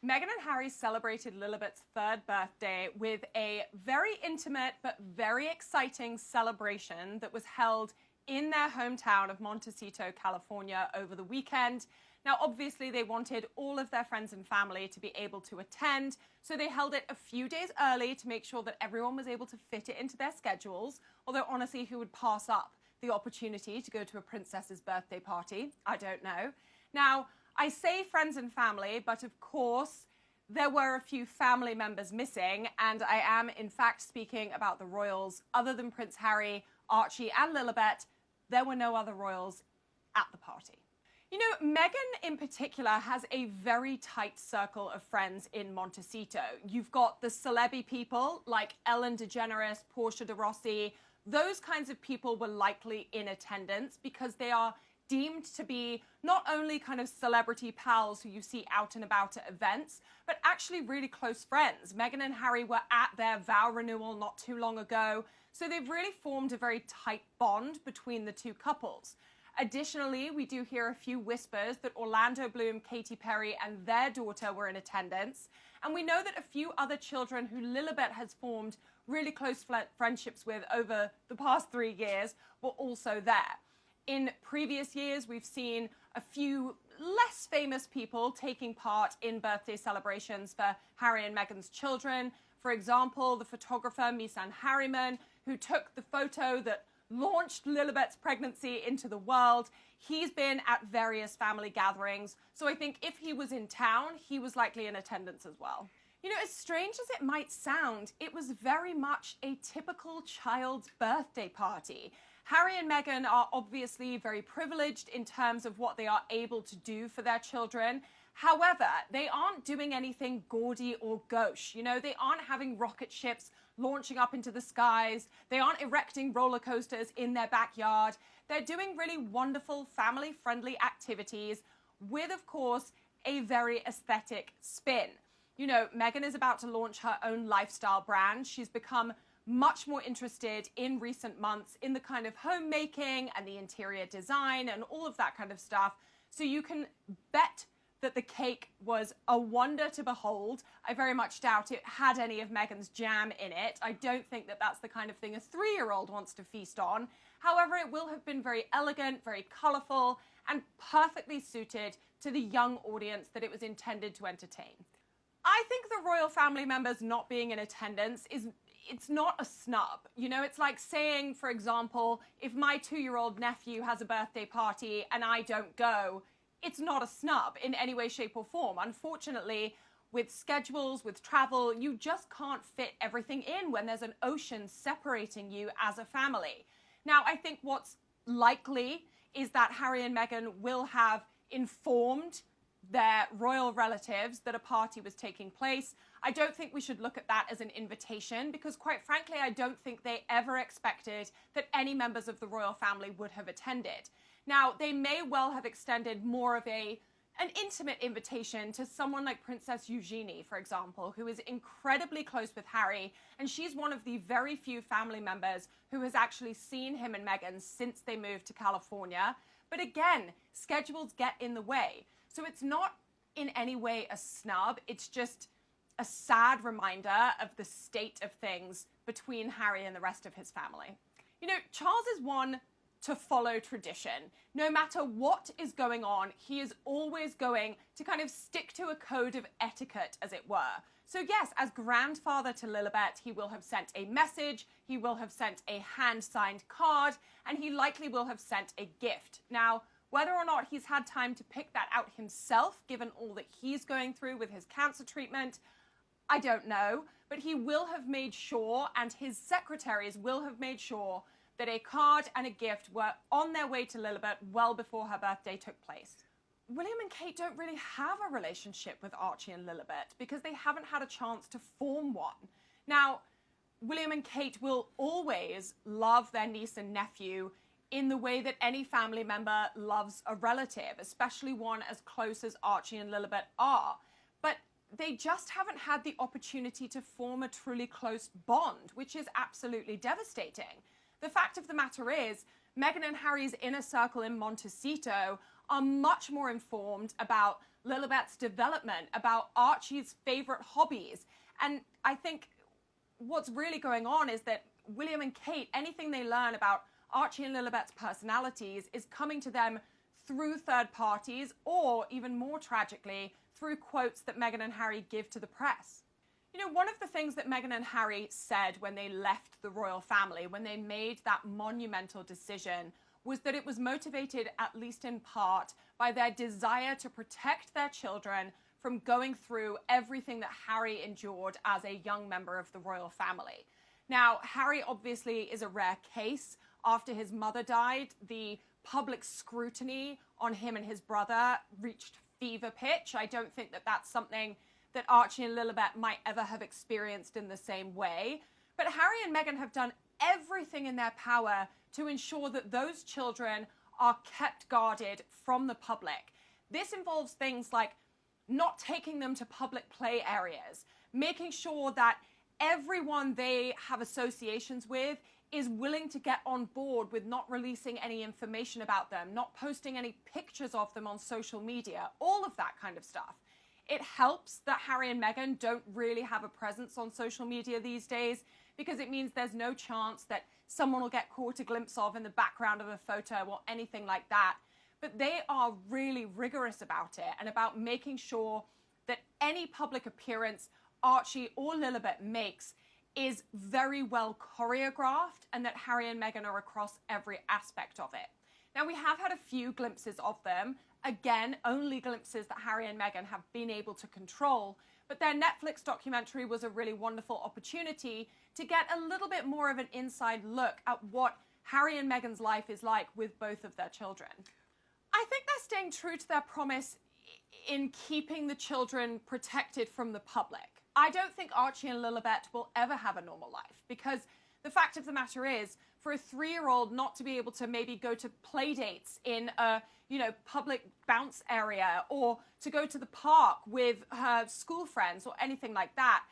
Meghan and Harry celebrated Lilibet's third birthday with a very intimate but very exciting celebration that was held in their hometown of Montecito, California over the weekend. Now, obviously, they wanted all of their friends and family to be able to attend, so they held it a few days early to make sure that everyone was able to fit it into their schedules, although honestly, who would pass up the opportunity to go to a princess's birthday party? I don't know. Now, I say friends and family, but of course, there were a few family members missing, and I am, in fact, speaking about the royals. Other than Prince Harry, Archie, and Lilibet, there were no other royals at the party. You know, Meghan in particular has a very tight circle of friends in Montecito. You've got the celebby people like Ellen DeGeneres, Portia de Rossi. Those kinds of people were likely in attendance because they are deemed to be not only kind of celebrity pals who you see out and about at events, but actually really close friends. Meghan and Harry were at their vow renewal not too long ago, so they've really formed a very tight bond between the two couples. Additionally, we do hear a few whispers that Orlando Bloom, Katy Perry, and their daughter were in attendance. And we know that a few other children who Lilibet has formed really close friendships with over the past 3 years were also there. In previous years, we've seen a few less famous people taking part in birthday celebrations for Harry and Meghan's children. For example, the photographer Misan Harriman, who took the photo that launched Lilibet's pregnancy into the world. He's been at various family gatherings, so I think if he was in town, he was likely in attendance as well. You know, as strange as it might sound, it was very much a typical child's birthday party. Harry and Meghan are obviously very privileged in terms of what they are able to do for their children. However, they aren't doing anything gaudy or gauche. You know, they aren't having rocket ships launching up into the skies. They aren't erecting roller coasters in their backyard. They're doing really wonderful family-friendly activities with, of course, a very aesthetic spin. You know, Meghan is about to launch her own lifestyle brand. She's become much more interested in recent months in the kind of homemaking and the interior design and all of that kind of stuff. So you can bet that the cake was a wonder to behold. I very much doubt it had any of Meghan's jam in it. I don't think that that's the kind of thing a 3-year-old wants to feast on. However, it will have been very elegant, very colourful, and perfectly suited to the young audience that it was intended to entertain. I think the royal family members not being in attendance it's not a snub. You know, it's like saying, for example, if my 2-year-old nephew has a birthday party and I don't go, it's not a snub in any way, shape or form. Unfortunately, with schedules, with travel, you just can't fit everything in when there's an ocean separating you as a family. Now, I think what's likely is that Harry and Meghan will have informed their royal relatives that a party was taking place. I don't think we should look at that as an invitation because, quite frankly, I don't think they ever expected that any members of the royal family would have attended. Now, they may well have extended more of an intimate invitation to someone like Princess Eugenie, for example, who is incredibly close with Harry, and she's one of the very few family members who has actually seen him and Meghan since they moved to California. But again, schedules get in the way. So it's not in any way a snub, it's just a sad reminder of the state of things between Harry and the rest of his family. You know, Charles is one to follow tradition. No matter what is going on, he is always going to kind of stick to a code of etiquette, as it were. So yes, as grandfather to Lilibet, he will have sent a message, he will have sent a hand-signed card, and he likely will have sent a gift. Now, whether or not he's had time to pick that out himself, given all that he's going through with his cancer treatment, I don't know. But he will have made sure, and his secretaries will have made sure, that a card and a gift were on their way to Lilibet well before her birthday took place. William and Kate don't really have a relationship with Archie and Lilibet because they haven't had a chance to form one. Now, William and Kate will always love their niece and nephew in the way that any family member loves a relative, especially one as close as Archie and Lilibet are. But they just haven't had the opportunity to form a truly close bond, which is absolutely devastating. The fact of the matter is, Meghan and Harry's inner circle in Montecito are much more informed about Lilibet's development, about Archie's favorite hobbies. And I think what's really going on is that William and Kate, anything they learn about Archie and Lilibet's personalities is coming to them through third parties, or even more tragically, through quotes that Meghan and Harry give to the press. You know, one of the things that Meghan and Harry said when they left the royal family, when they made that monumental decision, was that it was motivated, at least in part, by their desire to protect their children from going through everything that Harry endured as a young member of the royal family. Now, Harry obviously is a rare case. After his mother died, the public scrutiny on him and his brother reached fever pitch. I don't think that that's something that Archie and Lilibet might ever have experienced in the same way. But Harry and Meghan have done everything in their power to ensure that those children are kept guarded from the public. This involves things like not taking them to public play areas, making sure that everyone they have associations with is willing to get on board with not releasing any information about them, not posting any pictures of them on social media, all of that kind of stuff. It helps that Harry and Meghan don't really have a presence on social media these days, because it means there's no chance that someone will get caught a glimpse of in the background of a photo or anything like that. But they are really rigorous about it and about making sure that any public appearance Archie or Lilibet makes is very well choreographed, and that Harry and Meghan are across every aspect of it. Now, we have had a few glimpses of them. Again, only glimpses that Harry and Meghan have been able to control, but their Netflix documentary was a really wonderful opportunity to get a little bit more of an inside look at what Harry and Meghan's life is like with both of their children. I think they're staying true to their promise in keeping the children protected from the public. I don't think Archie and Lilibet will ever have a normal life, because the fact of the matter is, for a 3-year-old not to be able to maybe go to play dates in a, public bounce area, or to go to the park with her school friends or anything like that,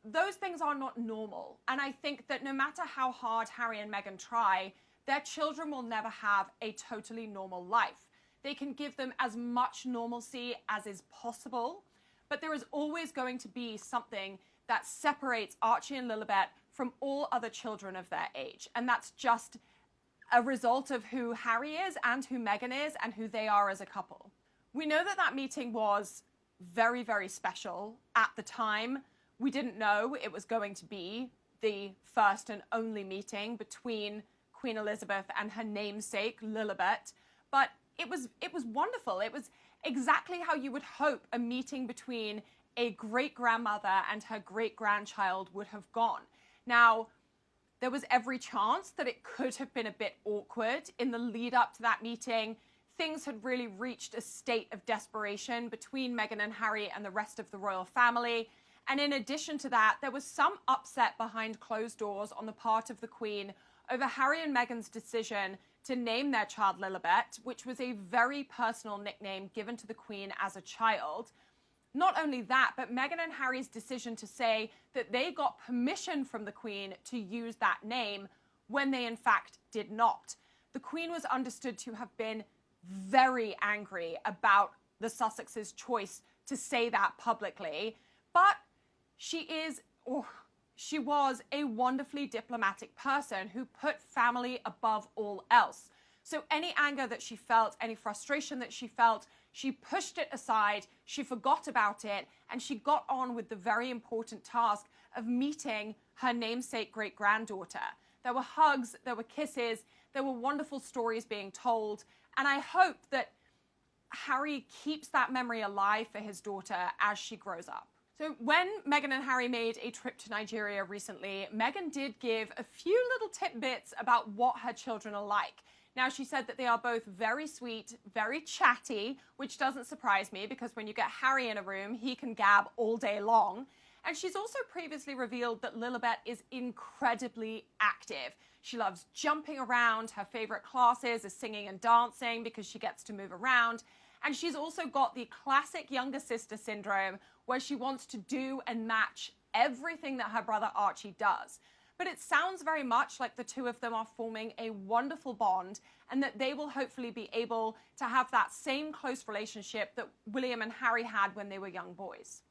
those things are not normal. And I think that no matter how hard Harry and Meghan try, their children will never have a totally normal life. They can give them as much normalcy as is possible, but there is always going to be something that separates Archie and Lilibet from all other children of their age. And that's just a result of who Harry is and who Meghan is and who they are as a couple. We know that that meeting was very, very special at the time. We didn't know it was going to be the first and only meeting between Queen Elizabeth and her namesake, Lilibet, but it was wonderful. It was exactly how you would hope a meeting between a great-grandmother and her great-grandchild would have gone. Now, there was every chance that it could have been a bit awkward in the lead up to that meeting. Things had really reached a state of desperation between Meghan and Harry and the rest of the royal family. And in addition to that, there was some upset behind closed doors on the part of the Queen over Harry and Meghan's decision to name their child Lilibet, which was a very personal nickname given to the Queen as a child. Not only that, but Meghan and Harry's decision to say that they got permission from the Queen to use that name when they in fact did not. The Queen was understood to have been very angry about the Sussexes' choice to say that publicly, but she was a wonderfully diplomatic person who put family above all else. So any anger that she felt, any frustration that she felt, she pushed it aside, she forgot about it, and she got on with the very important task of meeting her namesake great-granddaughter. There were hugs, there were kisses, there were wonderful stories being told, and I hope that Harry keeps that memory alive for his daughter as she grows up. So when Meghan and Harry made a trip to Nigeria recently, Meghan did give a few little tidbits about what her children are like. Now, she said that they are both very sweet, very chatty, which doesn't surprise me because when you get Harry in a room, he can gab all day long. And she's also previously revealed that Lilibet is incredibly active. She loves jumping around. Her favorite classes is singing and dancing because she gets to move around. And she's also got the classic younger sister syndrome where she wants to do and match everything that her brother Archie does. but it sounds very much like the two of them are forming a wonderful bond and that they will hopefully be able to have that same close relationship that William and Harry had when they were young boys.